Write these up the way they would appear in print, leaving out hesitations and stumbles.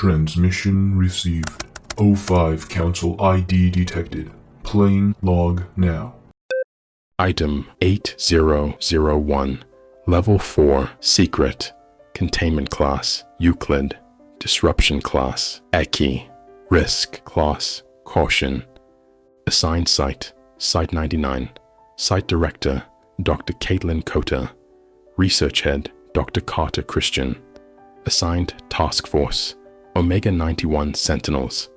Transmission received. O5 Council ID detected. Playing log now. Item 8001, Level 4, Secret, Containment Class, Euclid, Disruption Class, Eki, Risk Class, Caution. Assigned Site, Site 99. Site Director, Dr. Caitlin Cota. Research Head, Dr. Carter Christian. Assigned Task Force, Omega 91 Sentinels.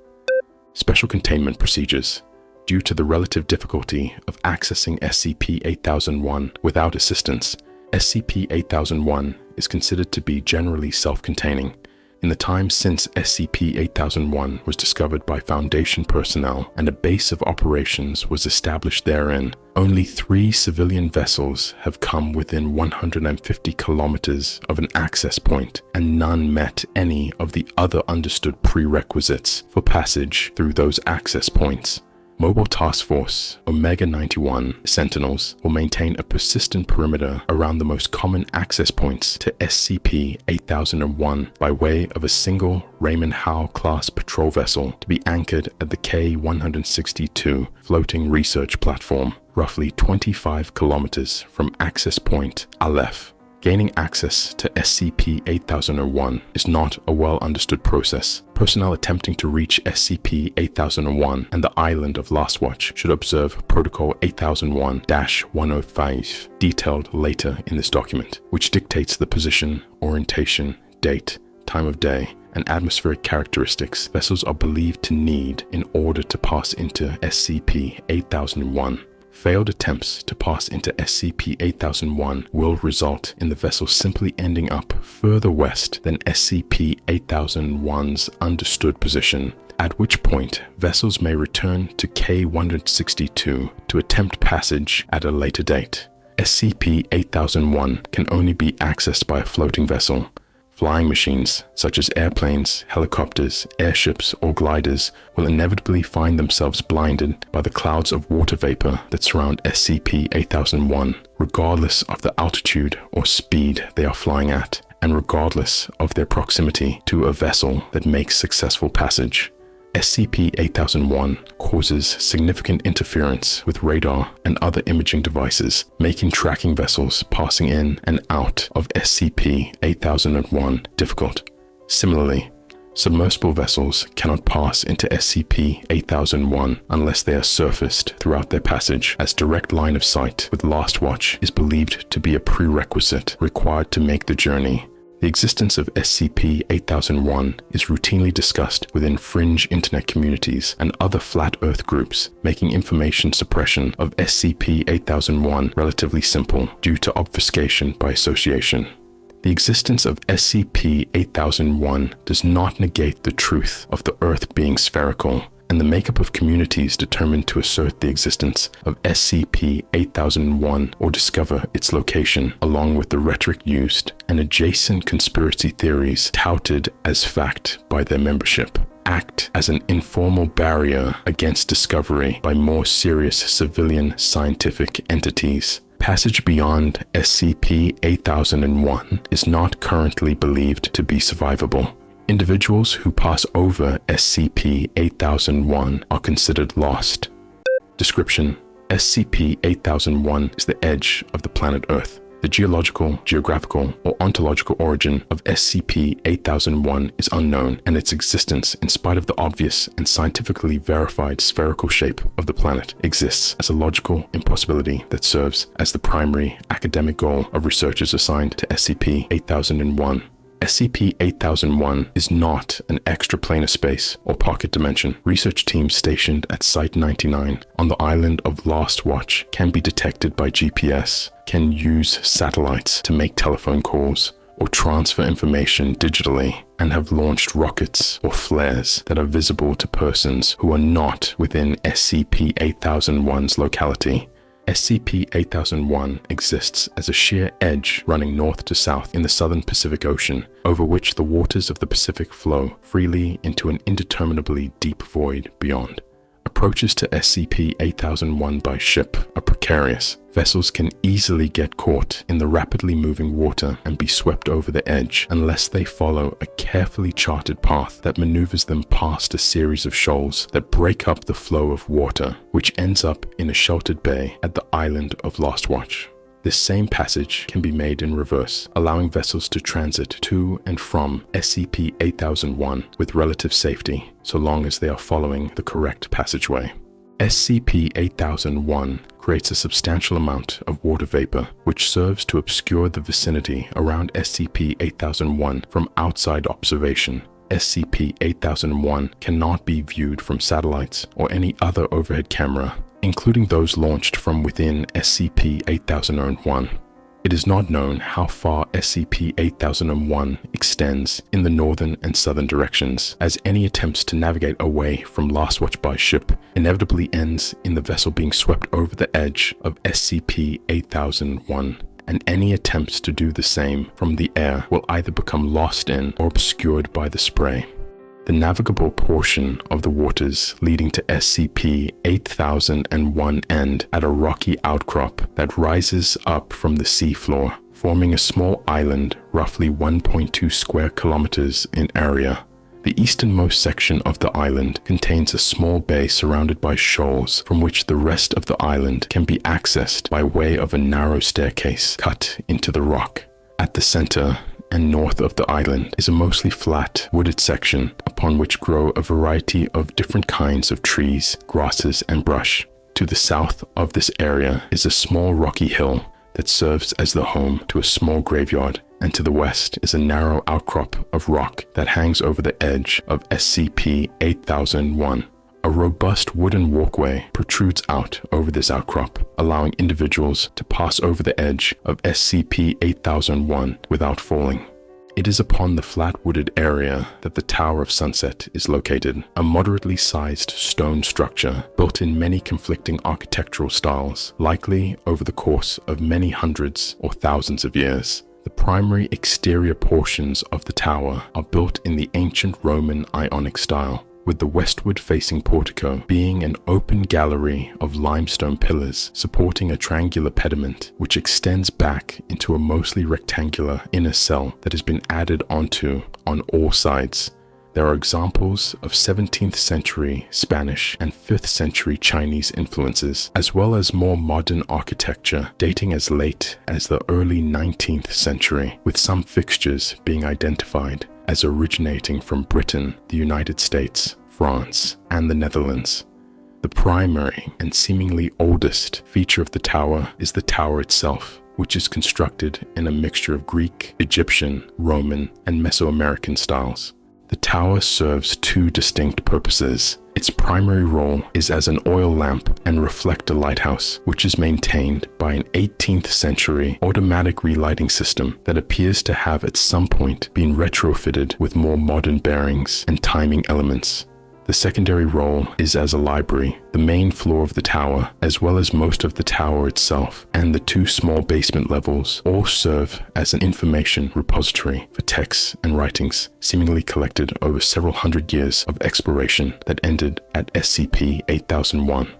Special Containment Procedures. Due to the relative difficulty of accessing SCP-8001 without assistance, SCP-8001 is considered to be generally self-containing. In the time since SCP-8001 was discovered by Foundation personnel and a base of operations was established therein, only 3 civilian vessels have come within 150 kilometers of an access point, and none met any of the other understood prerequisites for passage through those access points. Mobile Task Force Omega 91 Sentinels will maintain a persistent perimeter around the most common access points to SCP-8001 by way of a single Raymond Howe class patrol vessel to be anchored at the K-162 floating research platform, roughly 25 kilometers from access point Aleph. Gaining access to SCP-8001 is not a well-understood process. Personnel attempting to reach SCP-8001 and the island of Last Watch should observe Protocol 8001-105, detailed later in this document, which dictates the position, orientation, date, time of day, and atmospheric characteristics vessels are believed to need in order to pass into SCP-8001. Failed attempts to pass into SCP-8001 will result in the vessel simply ending up further west than SCP-8001's understood position, at which point vessels may return to K-162 to attempt passage at a later date. SCP-8001 can only be accessed by a floating vessel. Flying machines, such as airplanes, helicopters, airships, or gliders, will inevitably find themselves blinded by the clouds of water vapor that surround SCP-8001, regardless of the altitude or speed they are flying at, and regardless of their proximity to a vessel that makes successful passage. SCP-8001 causes significant interference with radar and other imaging devices, making tracking vessels passing in and out of SCP-8001 difficult. Similarly, submersible vessels cannot pass into SCP-8001 unless they are surfaced throughout their passage, as direct line of sight with Last Watch is believed to be a prerequisite required to make the journey. The existence of SCP-8001 is routinely discussed within fringe internet communities and other flat earth groups, making information suppression of SCP-8001 relatively simple due to obfuscation by association. The existence of SCP-8001 does not negate the truth of the Earth being spherical, and the makeup of communities determined to assert the existence of SCP-8001 or discover its location, along with the rhetoric used and adjacent conspiracy theories touted as fact by their membership, act as an informal barrier against discovery by more serious civilian scientific entities. Passage beyond SCP-8001 is not currently believed to be survivable. Individuals who pass over SCP-8001 are considered lost. Description: SCP-8001 is the edge of the planet Earth. The geological, geographical, or ontological origin of SCP-8001 is unknown, and its existence, in spite of the obvious and scientifically verified spherical shape of the planet, exists as a logical impossibility that serves as the primary academic goal of researchers assigned to SCP-8001. SCP-8001 is not an extraplanar space or pocket dimension. Research teams stationed at Site 99 on the island of Last Watch can be detected by GPS, can use satellites to make telephone calls or transfer information digitally, and have launched rockets or flares that are visible to persons who are not within SCP-8001's locality. SCP-8001 exists as a sheer edge running north to south in the southern Pacific Ocean, over which the waters of the Pacific flow freely into an indeterminably deep void beyond. A Approaches to SCP-8001 by ship are precarious. Vessels can easily get caught in the rapidly moving water and be swept over the edge unless they follow a carefully charted path that maneuvers them past a series of shoals that break up the flow of water, which ends up in a sheltered bay at the island of Last Watch. This same passage can be made in reverse, allowing vessels to transit to and from SCP-8001 with relative safety, so long as they are following the correct passageway. SCP-8001 creates a substantial amount of water vapor, which serves to obscure the vicinity around SCP-8001 from outside observation. SCP-8001 cannot be viewed from satellites or any other overhead camera, including those launched from within SCP-8001. It is not known how far SCP-8001 extends in the northern and southern directions, as any attempts to navigate away from Last Watch by ship inevitably ends in the vessel being swept over the edge of SCP-8001, and any attempts to do the same from the air will either become lost in or obscured by the spray. The navigable portion of the waters leading to SCP-8001 end at a rocky outcrop that rises up from the seafloor, forming a small island roughly 1.2 square kilometers in area. The easternmost section of the island contains a small bay surrounded by shoals from which the rest of the island can be accessed by way of a narrow staircase cut into the rock. At the center and north of the island is a mostly flat, wooded section upon which grow a variety of different kinds of trees, grasses, and brush. To the south of this area is a small rocky hill that serves as the home to a small graveyard, and to the west is a narrow outcrop of rock that hangs over the edge of SCP-8001. A robust wooden walkway protrudes out over this outcrop, allowing individuals to pass over the edge of SCP-8001 without falling. It is upon the flat wooded area that the Tower of Sunset is located, a moderately sized stone structure built in many conflicting architectural styles, likely over the course of many hundreds or thousands of years. The primary exterior portions of the tower are built in the ancient Roman Ionic style, with the westward-facing portico being an open gallery of limestone pillars supporting a triangular pediment which extends back into a mostly rectangular inner cell that has been added onto on all sides. There are examples of 17th century Spanish and 5th century Chinese influences, as well as more modern architecture dating as late as the early 19th century, with some fixtures being identified as originating from Britain, the United States, France, and the Netherlands. The primary and seemingly oldest feature of the tower is the tower itself, which is constructed in a mixture of Greek, Egyptian, Roman, and Mesoamerican styles. The tower serves two distinct purposes. Its primary role is as an oil lamp and reflector lighthouse, which is maintained by an 18th century automatic relighting system that appears to have at some point been retrofitted with more modern bearings and timing elements. The secondary role is as a library. The main floor of the tower, as well as most of the tower itself, and the two small basement levels all serve as an information repository for texts and writings seemingly collected over several hundred years of exploration that ended at SCP-8001.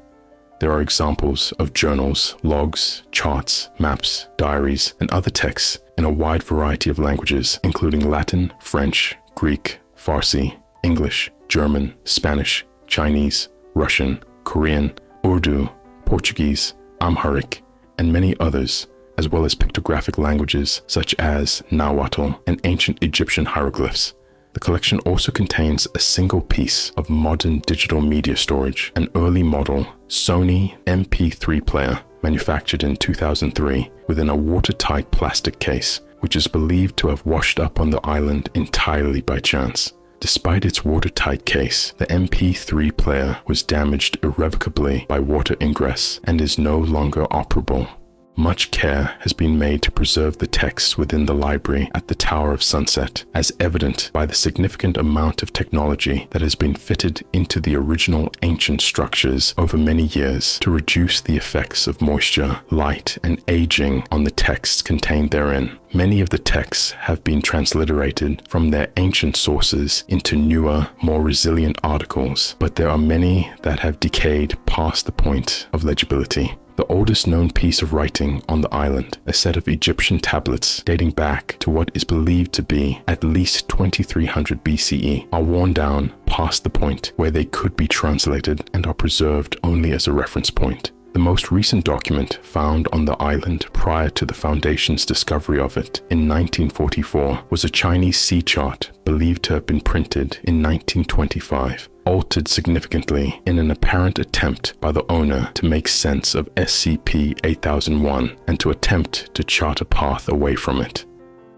There are examples of journals, logs, charts, maps, diaries, and other texts in a wide variety of languages, including Latin, French, Greek, Farsi, English, German, Spanish, Chinese, Russian, Korean, Urdu, Portuguese, Amharic, and many others, as well as pictographic languages such as Nahuatl and ancient Egyptian hieroglyphs. The collection also contains a single piece of modern digital media storage, an early model Sony MP3 player manufactured in 2003 within a watertight plastic case, which is believed to have washed up on the island entirely by chance. Despite its watertight case, the MP3 player was damaged irrevocably by water ingress and is no longer operable. Much care has been made to preserve the texts within the library at the Tower of Sunset, as evident by the significant amount of technology that has been fitted into the original ancient structures over many years to reduce the effects of moisture, light, and aging on the texts contained therein. Many of the texts have been transliterated from their ancient sources into newer, more resilient articles, but there are many that have decayed past the point of legibility. The oldest known piece of writing on the island, a set of Egyptian tablets dating back to what is believed to be at least 2300 BCE, are worn down past the point where they could be translated and are preserved only as a reference point. The most recent document found on the island prior to the Foundation's discovery of it in 1944 was a Chinese sea chart believed to have been printed in 1925, altered significantly in an apparent attempt by the owner to make sense of SCP-8001 and to attempt to chart a path away from it.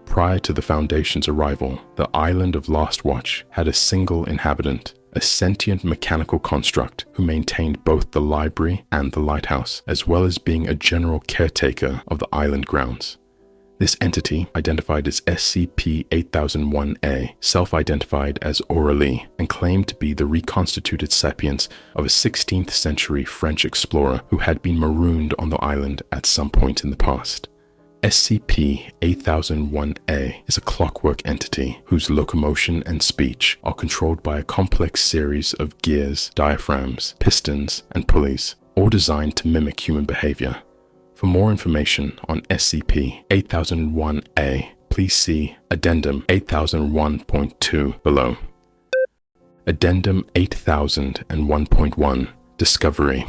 Prior to the Foundation's arrival, the island of Last Watch had a single inhabitant, a sentient mechanical construct who maintained both the library and the lighthouse, as well as being a general caretaker of the island grounds. This entity, identified as SCP-8001-A, self-identified as Aurélie and claimed to be the reconstituted sapiens of a 16th century French explorer who had been marooned on the island at some point in the past. SCP-8001-A is a clockwork entity whose locomotion and speech are controlled by a complex series of gears, diaphragms, pistons, and pulleys, all designed to mimic human behavior. For more information on SCP-8001-A, please see Addendum 8001.2 below. Addendum 8001.1 Discovery.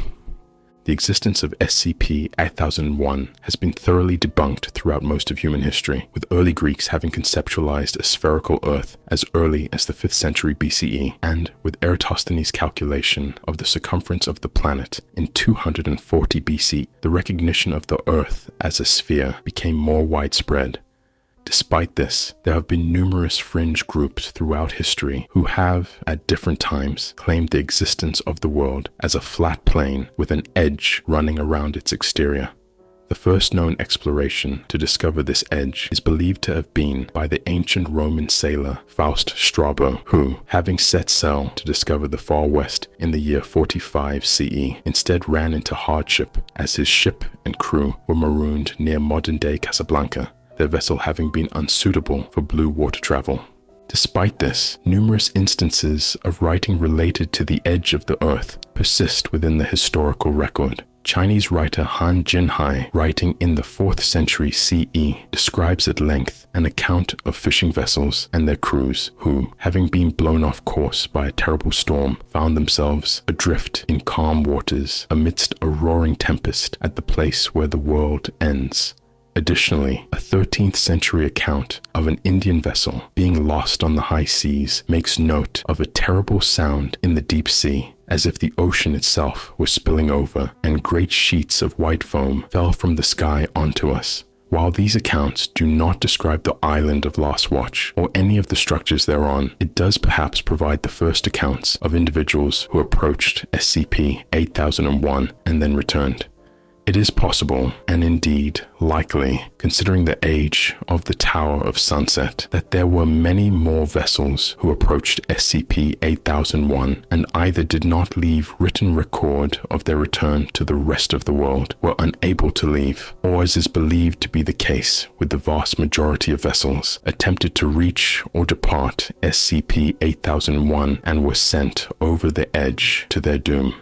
The existence of SCP-8001 has been thoroughly debunked throughout most of human history, with early Greeks having conceptualized a spherical Earth as early as the 5th century BCE, and with Eratosthenes' calculation of the circumference of the planet in 240 BC, the recognition of the Earth as a sphere became more widespread. Despite this, there have been numerous fringe groups throughout history who have, at different times, claimed the existence of the world as a flat plane with an edge running around its exterior. The first known exploration to discover this edge is believed to have been by the ancient Roman sailor Faust Strabo, who, having set sail to discover the far west in the year 45 CE, instead ran into hardship as his ship and crew were marooned near modern-day Casablanca, their vessel having been unsuitable for blue water travel. Despite this, numerous instances of writing related to the edge of the Earth persist within the historical record. Chinese writer Han Jinhai, writing in the 4th century CE, describes at length an account of fishing vessels and their crews who, having been blown off course by a terrible storm, found themselves adrift in calm waters amidst a roaring tempest at the place where the world ends. Additionally, a 13th century account of an Indian vessel being lost on the high seas makes note of a terrible sound in the deep sea, as if the ocean itself was spilling over and great sheets of white foam fell from the sky onto us. While these accounts do not describe the island of Last Watch or any of the structures thereon, it does perhaps provide the first accounts of individuals who approached SCP-8001 and then returned. It is possible, and indeed likely, considering the age of the Tower of Sunset, that there were many more vessels who approached SCP-8001 and either did not leave written record of their return to the rest of the world, were unable to leave, or as is believed to be the case with the vast majority of vessels, attempted to reach or depart SCP-8001 and were sent over the edge to their doom.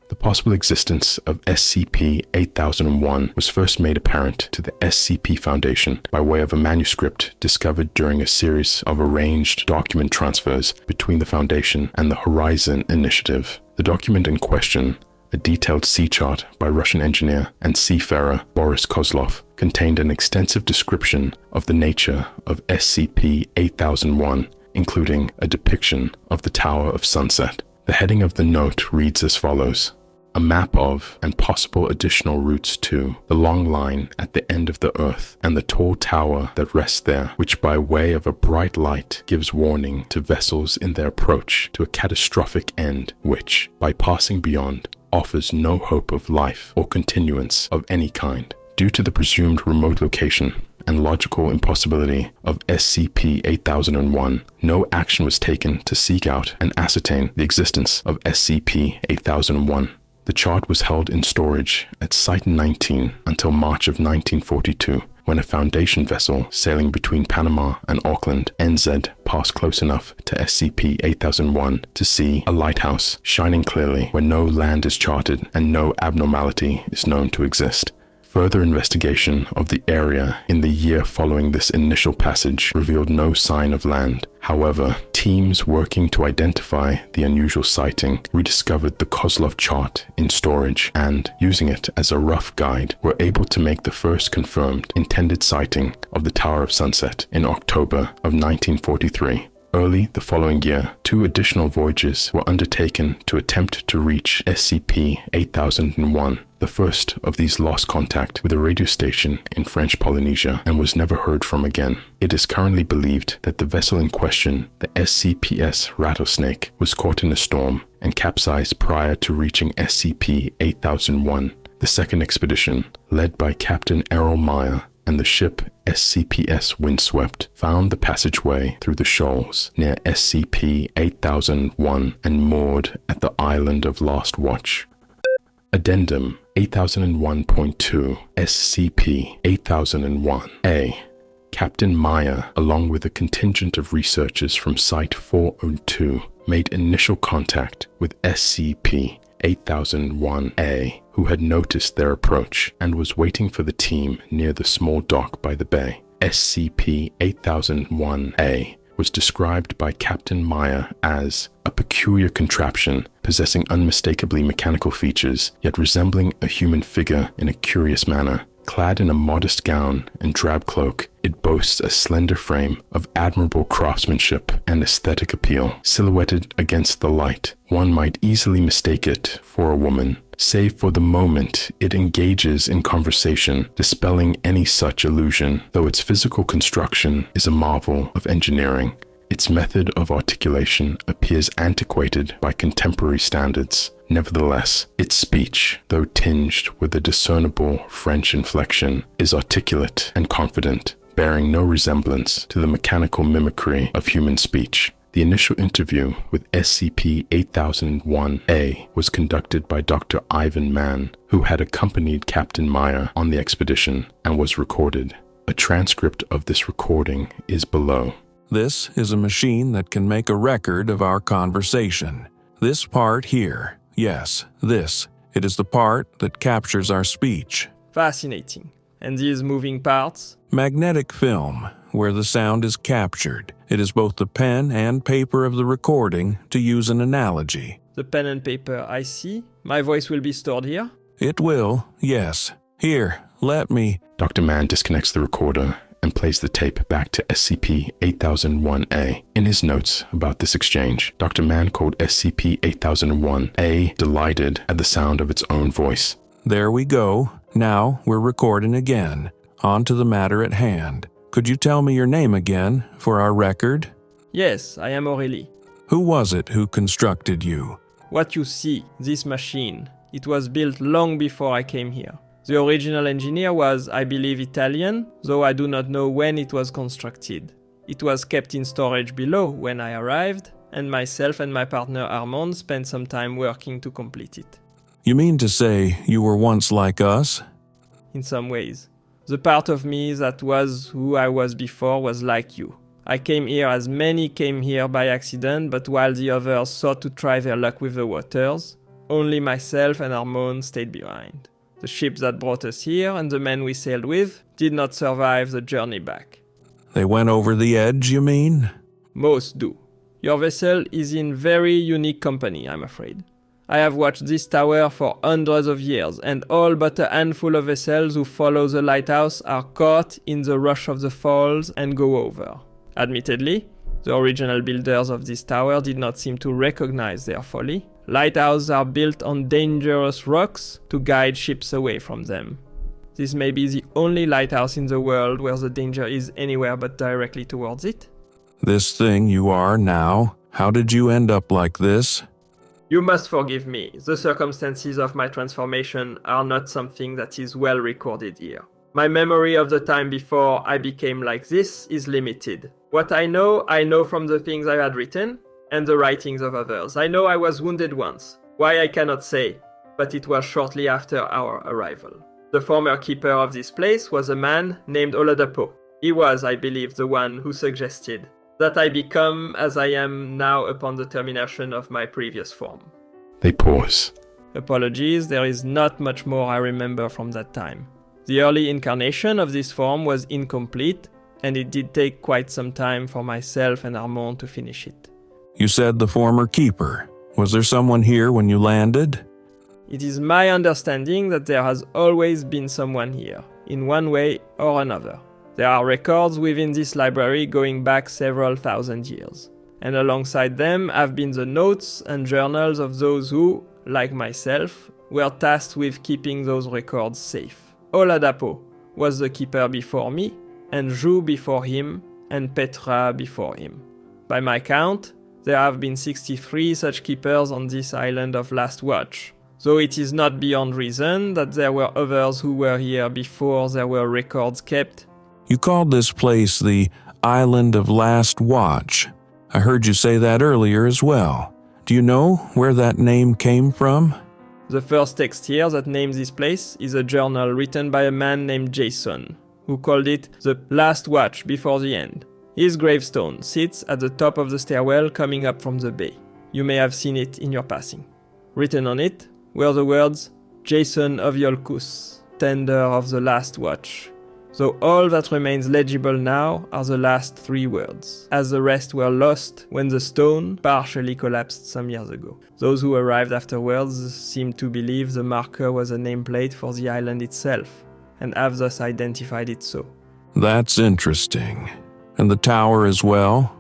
The possible existence of SCP-8001 was first made apparent to the SCP Foundation by way of a manuscript discovered during a series of arranged document transfers between the Foundation and the Horizon Initiative. The document in question, a detailed sea chart by Russian engineer and seafarer Boris Kozlov, contained an extensive description of the nature of SCP-8001, including a depiction of the Tower of Sunset. The heading of the note reads as follows: a map of and possible additional routes to the long line at the end of the Earth and the tall tower that rests there, which by way of a bright light gives warning to vessels in their approach to a catastrophic end which, by passing beyond, offers no hope of life or continuance of any kind. Due to the presumed remote location and logical impossibility of SCP-8001, no action was taken to seek out and ascertain the existence of SCP-8001. The chart was held in storage at Site 19 until March of 1942, when a Foundation vessel sailing between Panama and Auckland, NZ, passed close enough to SCP-8001 to see a lighthouse shining clearly where no land is charted and no abnormality is known to exist. Further investigation of the area in the year following this initial passage revealed no sign of land. However, teams working to identify the unusual sighting rediscovered the Kozlov chart in storage and, using it as a rough guide, were able to make the first confirmed intended sighting of the Tower of Sunset in October of 1943. Early the following year, 2 additional voyages were undertaken to attempt to reach SCP-8001. The first of these lost contact with a radio station in French Polynesia and was never heard from again. It is currently believed that the vessel in question, the SCPS Rattlesnake, was caught in a storm and capsized prior to reaching SCP-8001. The second expedition, led by Captain Errol Meyer, and the ship SCPS Windswept, found the passageway through the shoals near SCP-8001 and moored at the Island of Last Watch. Addendum 8001.2 SCP-8001-A. Captain Meyer, along with a contingent of researchers from Site 402, made initial contact with SCP-8001-A, who had noticed their approach and was waiting for the team near the small dock by the bay. SCP-8001-A was described by Captain Meyer as a peculiar contraption possessing unmistakably mechanical features, yet resembling a human figure in a curious manner. Clad in a modest gown and drab cloak, it boasts a slender frame of admirable craftsmanship and aesthetic appeal. Silhouetted against the light, one might easily mistake it for a woman. Save for the moment it engages in conversation, dispelling any such illusion, though its physical construction is a marvel of engineering. Its method of articulation appears antiquated by contemporary standards. Nevertheless, its speech, though tinged with a discernible French inflection, is articulate and confident, bearing no resemblance to the mechanical mimicry of human speech. The initial interview with SCP-8001-A was conducted by Dr. Ivan Mann, who had accompanied Captain Meyer on the expedition, and was recorded. A transcript of this recording is below. This is a machine that can make a record of our conversation. This part here, yes, this. It is the part that captures our speech. Fascinating. And these moving parts? Magnetic film, where the sound is captured. It is both the pen and paper of the recording, to use an analogy. The pen and paper, I see. My voice will be stored here? It will, yes. Here, let me... Dr. Mann disconnects the recorder and plays the tape back to SCP-8001-A. In his notes about this exchange, Dr. Mann called SCP-8001-A delighted at the sound of its own voice. There we go. Now we're recording again. On to the matter at hand. Could you tell me your name again, for our record? Yes, I am Aurélie. Who was it who constructed you? What you see, this machine, it was built long before I came here. The original engineer was, I believe, Italian, though I do not know when it was constructed. It was kept in storage below when I arrived, and myself and my partner Armand spent some time working to complete it. You mean to say you were once like us? In some ways. The part of me that was who I was before was like you. I came here as many came here by accident, but while the others sought to try their luck with the waters, only myself and Armand stayed behind. The ship that brought us here and the men we sailed with did not survive the journey back. They went over the edge, you mean? Most do. Your vessel is in very unique company, I'm afraid. I have watched this tower for hundreds of years, and all but a handful of vessels who follow the lighthouse are caught in the rush of the falls and go over. Admittedly, the original builders of this tower did not seem to recognize their folly. Lighthouses are built on dangerous rocks to guide ships away from them. This may be the only lighthouse in the world where the danger is anywhere but directly towards it. This thing you are now, how did you end up like this? You must forgive me. The circumstances of my transformation are not something that is well recorded here. My memory of the time before I became like this is limited. What I know from the things I had written and the writings of others. I know I was wounded once. Why I cannot say, but it was shortly after our arrival. The former keeper of this place was a man named Oladapo. He was, I believe, the one who suggested that I become as I am now upon the termination of my previous form. They pause. Apologies, there is not much more I remember from that time. The early incarnation of this form was incomplete, and it did take quite some time for myself and Armand to finish it. You said the former keeper. Was there someone here when you landed? It is my understanding that there has always been someone here, in one way or another. There are records within this library going back several thousand years, and alongside them have been the notes and journals of those who, like myself, were tasked with keeping those records safe. Oladapo was the keeper before me, and Zhu before him, and Petra before him. By my count, there have been 63 such keepers on this island of Last Watch, though it is not beyond reason that there were others who were here before there were records kept. You called this place the Island of Last Watch. I heard you say that earlier as well. Do you know where that name came from? The first text here that names this place is a journal written by a man named Jason, who called it the Last Watch before the end. His gravestone sits at the top of the stairwell coming up from the bay. You may have seen it in your passing. Written on it were the words, Jason of Yolkus, tender of the Last Watch. So all that remains legible now are the last 3 words, as the rest were lost when the stone partially collapsed some years ago. Those who arrived afterwards seem to believe the marker was a nameplate for the island itself, and have thus identified it so. That's interesting. And the tower as well?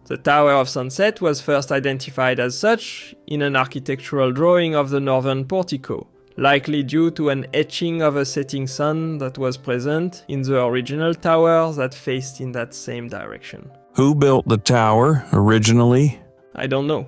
The Tower of Sunset was first identified as such in an architectural drawing of the northern portico, likely due to an etching of a setting sun that was present in the original tower that faced in that same direction. Who built the tower originally? I don't know.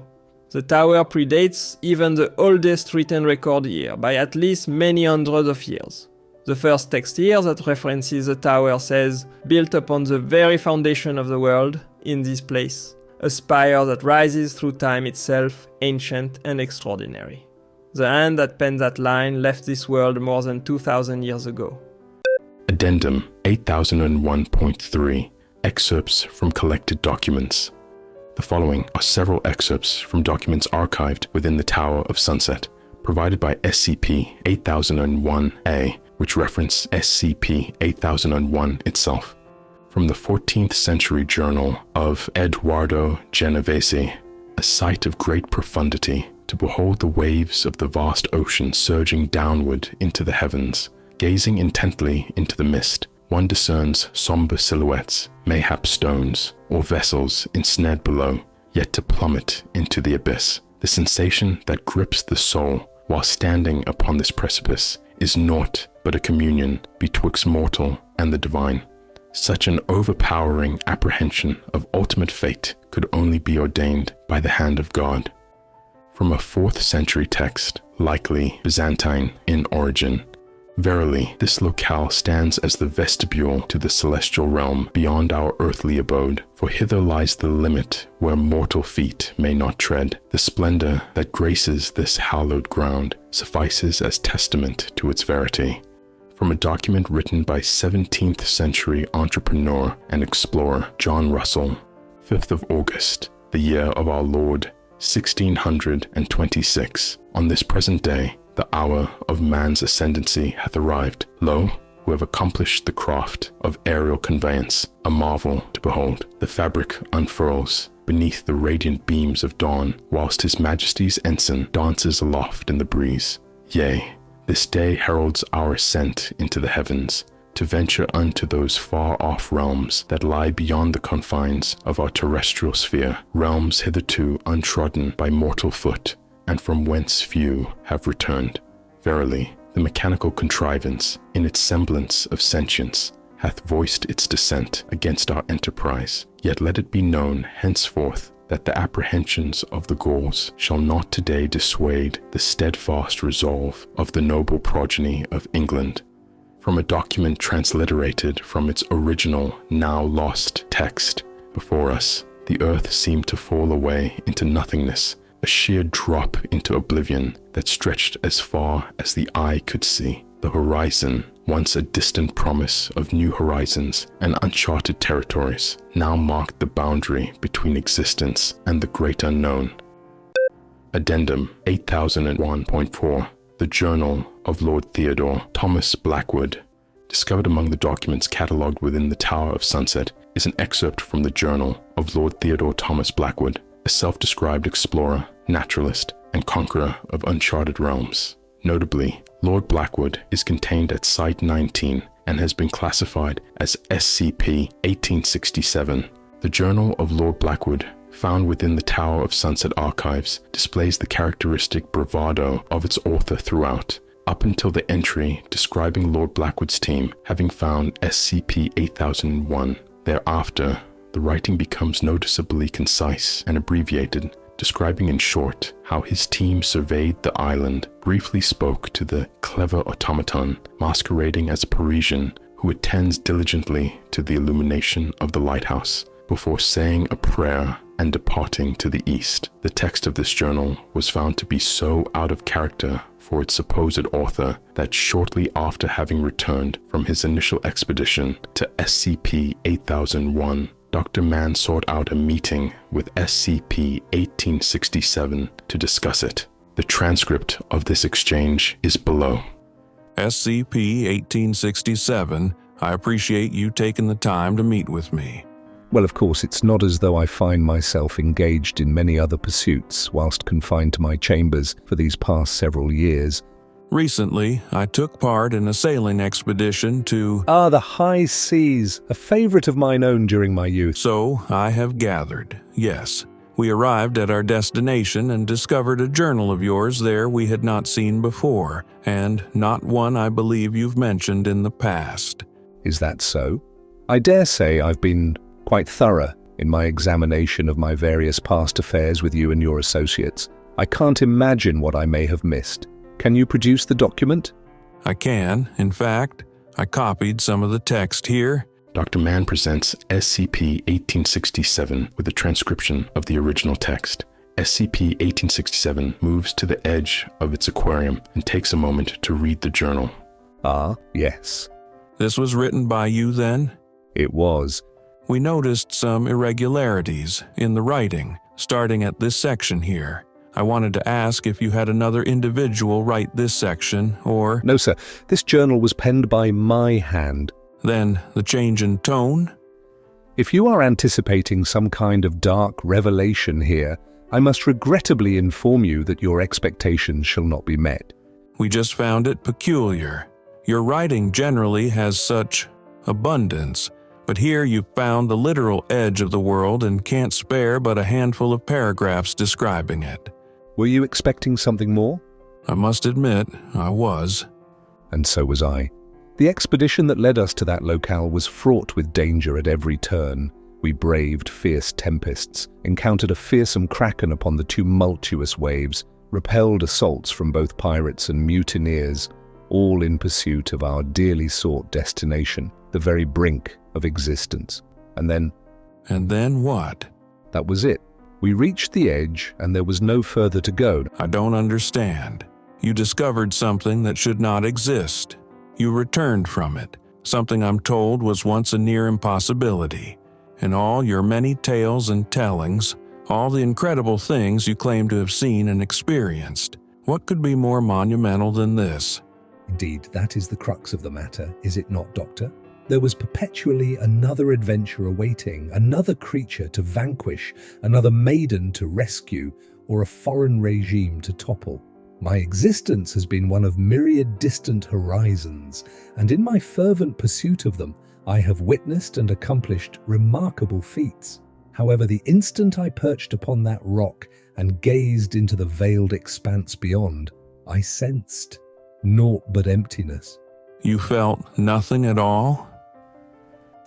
The tower predates even the oldest written record here by at least many hundreds of years. The first text here that references the tower says, built upon the very foundation of the world, in this place, a spire that rises through time itself, ancient and extraordinary. The hand that penned that line left this world more than 2,000 years ago. Addendum 8001.3. Excerpts from collected documents. The following are several excerpts from documents archived within the Tower of Sunset, provided by SCP-8001-A, which reference SCP-8001 itself. From the 14th century journal of Eduardo Genovese, a sight of great profundity, to behold the waves of the vast ocean surging downward into the heavens. Gazing intently into the mist, one discerns somber silhouettes, mayhap stones, or vessels ensnared below, yet to plummet into the abyss. The sensation that grips the soul while standing upon this precipice is naught but a communion betwixt mortal and the divine. Such an overpowering apprehension of ultimate fate could only be ordained by the hand of God. From a 4th century text, likely Byzantine in origin. Verily, this locale stands as the vestibule to the celestial realm beyond our earthly abode, for hither lies the limit where mortal feet may not tread. The splendor that graces this hallowed ground suffices as testament to its verity. From a document written by 17th century entrepreneur and explorer John Russell, 5th of August, the year of our Lord, 1626. On this present day, the hour of man's ascendancy hath arrived. Lo, who have accomplished the craft of aerial conveyance, a marvel to behold. The fabric unfurls beneath the radiant beams of dawn, whilst his majesty's ensign dances aloft in the breeze. Yea, this day heralds our ascent into the heavens, to venture unto those far-off realms that lie beyond the confines of our terrestrial sphere, realms hitherto untrodden by mortal foot, and from whence few have returned. Verily, the mechanical contrivance, in its semblance of sentience, hath voiced its dissent against our enterprise. Yet let it be known henceforth that the apprehensions of the Gauls shall not today dissuade the steadfast resolve of the noble progeny of England. From a document transliterated from its original, now lost text before us, the earth seemed to fall away into nothingness, a sheer drop into oblivion that stretched as far as the eye could see. The horizon, once a distant promise of new horizons and uncharted territories, now marked the boundary between existence and the great unknown. Addendum 8001.4, the Journal of Lord Theodore Thomas Blackwood, discovered among the documents catalogued within the Tower of Sunset, is an excerpt from the Journal of Lord Theodore Thomas Blackwood, a self-described explorer, naturalist, and conqueror of uncharted realms. Notably, Lord Blackwood is contained at Site 19 and has been classified as SCP-8067. The Journal of Lord Blackwood, found within the Tower of Sunset archives, displays the characteristic bravado of its author throughout, up until the entry describing Lord Blackwood's team having found SCP-8001. Thereafter, the writing becomes noticeably concise and abbreviated, describing in short how his team surveyed the island, briefly spoke to the clever automaton masquerading as a Parisian who attends diligently to the illumination of the lighthouse, before saying a prayer and departing to the east. The text of this journal was found to be so out of character for its supposed author that shortly after having returned from his initial expedition to SCP-8001, Dr. Mann sought out a meeting with SCP-1867 to discuss it. The transcript of this exchange is below. SCP-1867, I appreciate you taking the time to meet with me. Well, of course, it's not as though I find myself engaged in many other pursuits whilst confined to my chambers for these past several years. Recently, I took part in a sailing expedition to... The high seas, a favorite of mine own during my youth. So I have gathered, yes. We arrived at our destination and discovered a journal of yours there we had not seen before, and not one I believe you've mentioned in the past. Is that so? I dare say I've been quite thorough in my examination of my various past affairs with you and your associates. I can't imagine what I may have missed. Can you produce the document? I can. In fact, I copied some of the text here. Dr. Mann presents SCP-1867 with a transcription of the original text. SCP-1867 moves to the edge of its aquarium and takes a moment to read the journal. Yes. This was written by you then? It was. We noticed some irregularities in the writing, starting at this section here. I wanted to ask if you had another individual write this section, or... No, sir. This journal was penned by my hand. Then the change in tone? If you are anticipating some kind of dark revelation here, I must regrettably inform you that your expectations shall not be met. We just found it peculiar. Your writing generally has such abundance, but here you've found the literal edge of the world and can't spare but a handful of paragraphs describing it. Were you expecting something more? I must admit, I was. And so was I. The expedition that led us to that locale was fraught with danger at every turn. We braved fierce tempests, encountered a fearsome kraken upon the tumultuous waves, repelled assaults from both pirates and mutineers, all in pursuit of our dearly sought destination, the very brink of existence. And then what? That was it. We reached the edge, and there was no further to go. I don't understand. You discovered something that should not exist. You returned from it, something I'm told was once a near impossibility. In all your many tales and tellings, all the incredible things you claim to have seen and experienced, what could be more monumental than this? Indeed, that is the crux of the matter, is it not, Doctor? There was perpetually another adventure awaiting, another creature to vanquish, another maiden to rescue, or a foreign regime to topple. My existence has been one of myriad distant horizons, and in my fervent pursuit of them, I have witnessed and accomplished remarkable feats. However, the instant I perched upon that rock and gazed into the veiled expanse beyond, I sensed naught but emptiness. You felt nothing at all?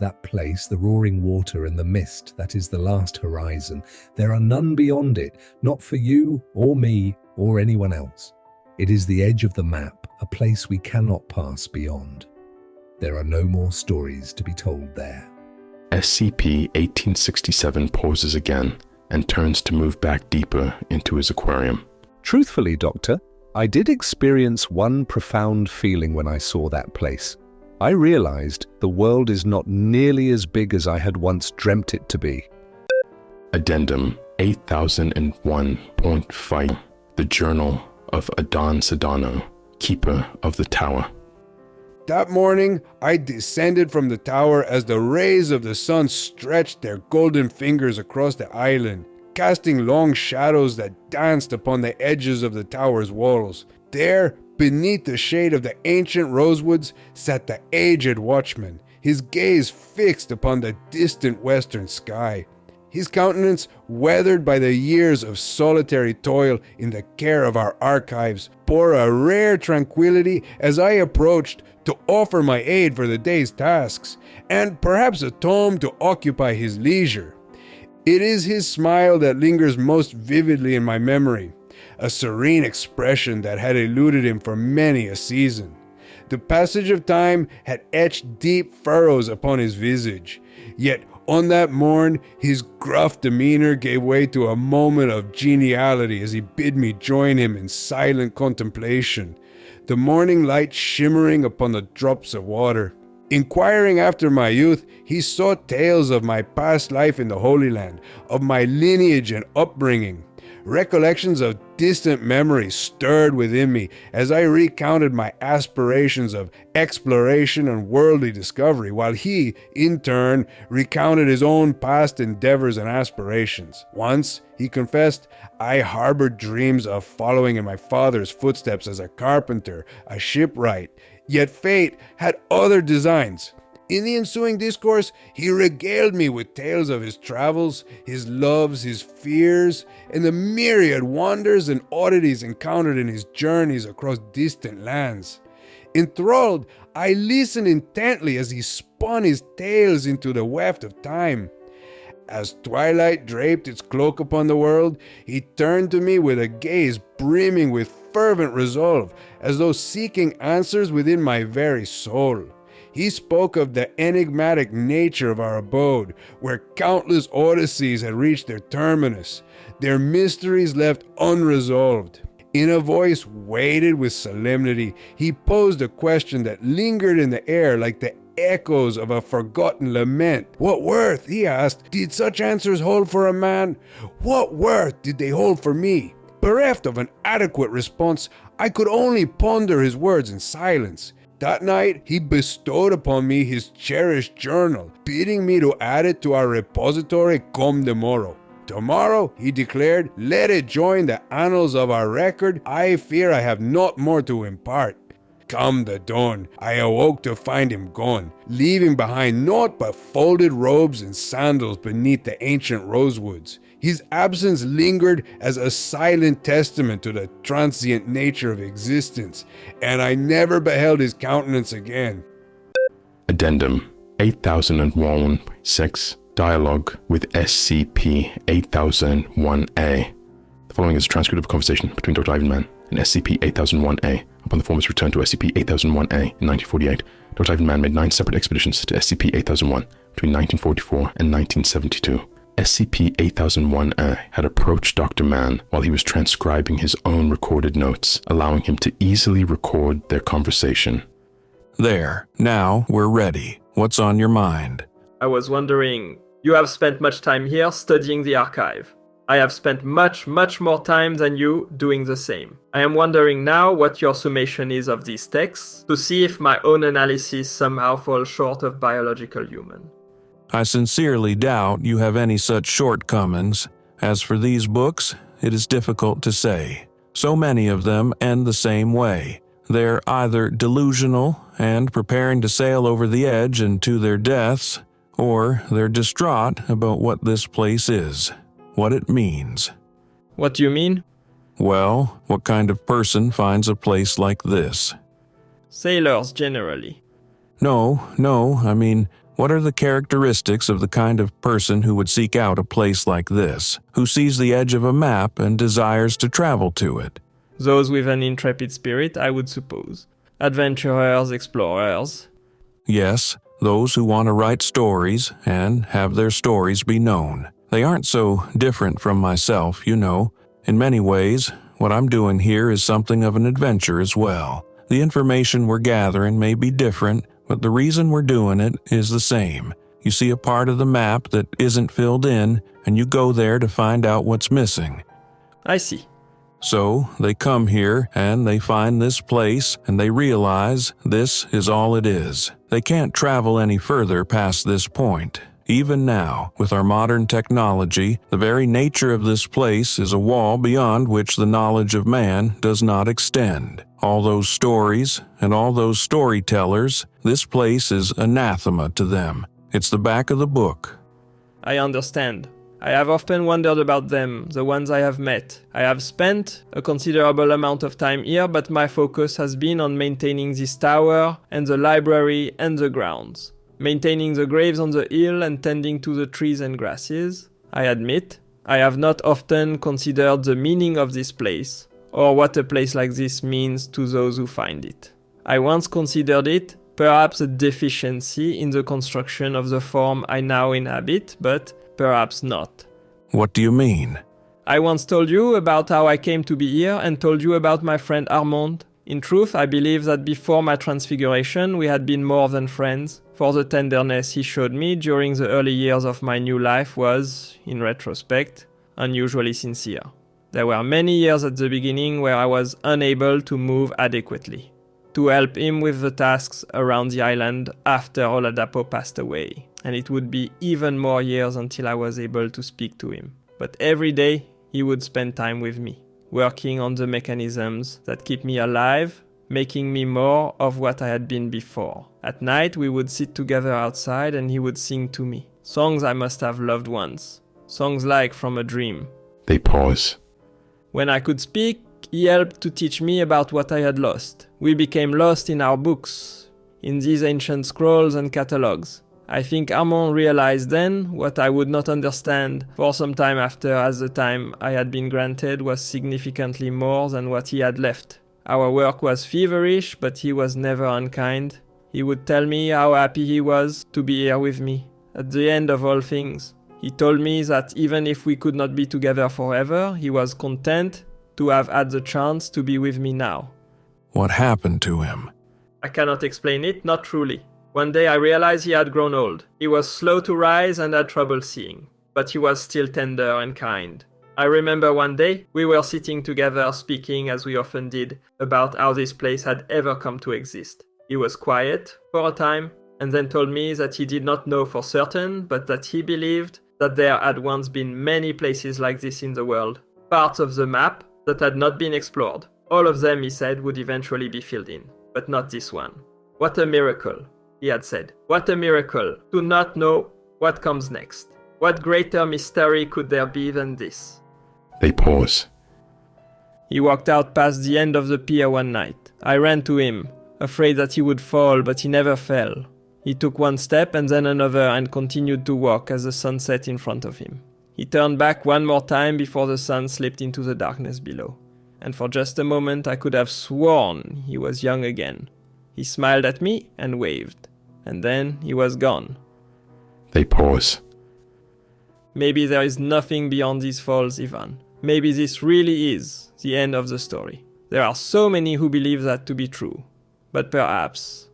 That place, the roaring water and the mist, that is the last horizon. There are none beyond it, not for you or me or anyone else. It is the edge of the map, a place we cannot pass beyond. There are no more stories to be told there. SCP-1867 pauses again and turns to move back deeper into his aquarium. Truthfully, Doctor, I did experience one profound feeling when I saw that place. I realized the world is not nearly as big as I had once dreamt it to be. Addendum 8001.5, the Journal of Adon Sedano, Keeper of the Tower. That morning, I descended from the tower as the rays of the sun stretched their golden fingers across the island, casting long shadows that danced upon the edges of the tower's walls. There, beneath the shade of the ancient rosewoods, sat the aged watchman, his gaze fixed upon the distant western sky. His countenance, weathered by the years of solitary toil in the care of our archives, bore a rare tranquility as I approached to offer my aid for the day's tasks, and perhaps a tome to occupy his leisure. It is his smile that lingers most vividly in my memory, a serene expression that had eluded him for many a season. The passage of time had etched deep furrows upon his visage, yet on that morn his gruff demeanor gave way to a moment of geniality as he bid me join him in silent contemplation, the morning light shimmering upon the drops of water. Inquiring after my youth, he sought tales of my past life in the Holy Land, of my lineage and upbringing. Recollections of distant memories stirred within me as I recounted my aspirations of exploration and worldly discovery, while he, in turn, recounted his own past endeavors and aspirations. Once, he confessed, I harbored dreams of following in my father's footsteps as a carpenter, a shipwright, yet fate had other designs. In the ensuing discourse, he regaled me with tales of his travels, his loves, his fears, and the myriad wonders and oddities encountered in his journeys across distant lands. Enthralled, I listened intently as he spun his tales into the weft of time. As twilight draped its cloak upon the world, he turned to me with a gaze brimming with fervent resolve, as though seeking answers within my very soul. He spoke of the enigmatic nature of our abode, where countless odysseys had reached their terminus, their mysteries left unresolved. In a voice weighted with solemnity, he posed a question that lingered in the air like the echoes of a forgotten lament. What worth, he asked, did such answers hold for a man? What worth did they hold for me? Bereft of an adequate response, I could only ponder his words in silence. That night, he bestowed upon me his cherished journal, bidding me to add it to our repository come the morrow. Tomorrow, he declared, let it join the annals of our record. I fear I have not more to impart. Come the dawn, I awoke to find him gone, leaving behind naught but folded robes and sandals beneath the ancient rosewoods. His absence lingered as a silent testament to the transient nature of existence, and I never beheld his countenance again. Addendum 8001.6, Dialogue with SCP-8001-A. The following is a transcript of a conversation between Dr. Ivan Mann and SCP-8001-A. Upon the former's return to SCP-8001-A in 1948, Dr. Ivan Mann made 9 separate expeditions to SCP-8001 between 1944 and 1972. SCP-8001-A had approached Dr. Mann while he was transcribing his own recorded notes, allowing him to easily record their conversation. There, now we're ready. What's on your mind? I was wondering, you have spent much time here studying the archive. I have spent much more time than you doing the same. I am wondering now what your summation is of these texts, to see if my own analysis somehow falls short of biological human. I sincerely doubt you have any such shortcomings. As for these books, it is difficult to say. So many of them end the same way. They're either delusional and preparing to sail over the edge and to their deaths, or they're distraught about what this place is, what it means. What do you mean? Well, what kind of person finds a place like this? Sailors, generally. No, I mean, What are the characteristics of the kind of person who would seek out a place like this, who sees the edge of a map and desires to travel to it? Those with an intrepid spirit, I would suppose. Adventurers, explorers. Yes, those who want to write stories and have their stories be known. They aren't so different from myself, you know. In many ways, what I'm doing here is something of an adventure as well. The information we're gathering may be different, but the reason we're doing it is the same. You see a part of the map that isn't filled in, and you go there to find out what's missing. I see. So they come here and they find this place and they realize this is all it is. They can't travel any further past this point. Even now, with our modern technology, the very nature of this place is a wall beyond which the knowledge of man does not extend. All those stories and all those storytellers, this place is anathema to them. It's the back of the book. I understand. I have often wondered about them, the ones I have met. I have spent a considerable amount of time here, but my focus has been on maintaining this tower and the library and the grounds. Maintaining the graves on the hill and tending to the trees and grasses. I admit, I have not often considered the meaning of this place, or what a place like this means to those who find it. I once considered it perhaps a deficiency in the construction of the form I now inhabit, but perhaps not. What do you mean? I once told you about how I came to be here and told you about my friend Armand. In truth, I believe that before my transfiguration, we had been more than friends, for the tenderness he showed me during the early years of my new life was, in retrospect, unusually sincere. There were many years at the beginning where I was unable to move adequately, to help him with the tasks around the island after Oladapo passed away, and it would be even more years until I was able to speak to him. But every day, he would spend time with me, working on the mechanisms that keep me alive, making me more of what I had been before. At night, we would sit together outside and he would sing to me, songs I must have loved once, songs like From a Dream. They pause. When I could speak, he helped to teach me about what I had lost. We became lost in our books, in these ancient scrolls and catalogues. I think Armand realized then what I would not understand for some time after, as the time I had been granted was significantly more than what he had left. Our work was feverish, but he was never unkind. He would tell me how happy he was to be here with me. At the end of all things, he told me that even if we could not be together forever, he was content to have had the chance to be with me now. What happened to him? I cannot explain it, not truly. One day I realized he had grown old. He was slow to rise and had trouble seeing, but he was still tender and kind. I remember one day we were sitting together speaking, as we often did, about how this place had ever come to exist. He was quiet for a time and then told me that he did not know for certain, but that he believed that there had once been many places like this in the world, parts of the map that had not been explored. All of them, he said, would eventually be filled in, but not this one. What a miracle, he had said. What a miracle to not know what comes next. What greater mystery could there be than this? They pause. He walked out past the end of the pier one night. I ran to him, afraid that he would fall, but he never fell. He took one step and then another and continued to walk as the sun set in front of him. He turned back one more time before the sun slipped into the darkness below. And for just a moment I could have sworn he was young again. He smiled at me and waved. And then he was gone. They pause. Maybe there is nothing beyond these falls, Ivan. Maybe this really is the end of the story. There are so many who believe that to be true. But perhaps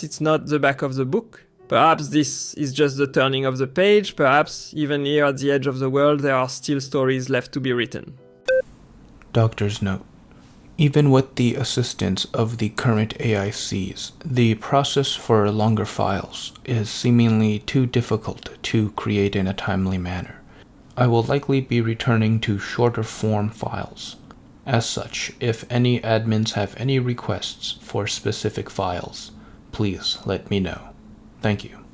it's not the back of the book. Perhaps this is just the turning of the page. Perhaps even here at the edge of the world there are still stories left to be written. Doctor's note. Even with the assistance of the current AICs, the process for longer files is seemingly too difficult to create in a timely manner. I will likely be returning to shorter form files. As such, if any admins have any requests for specific files, please let me know. Thank you.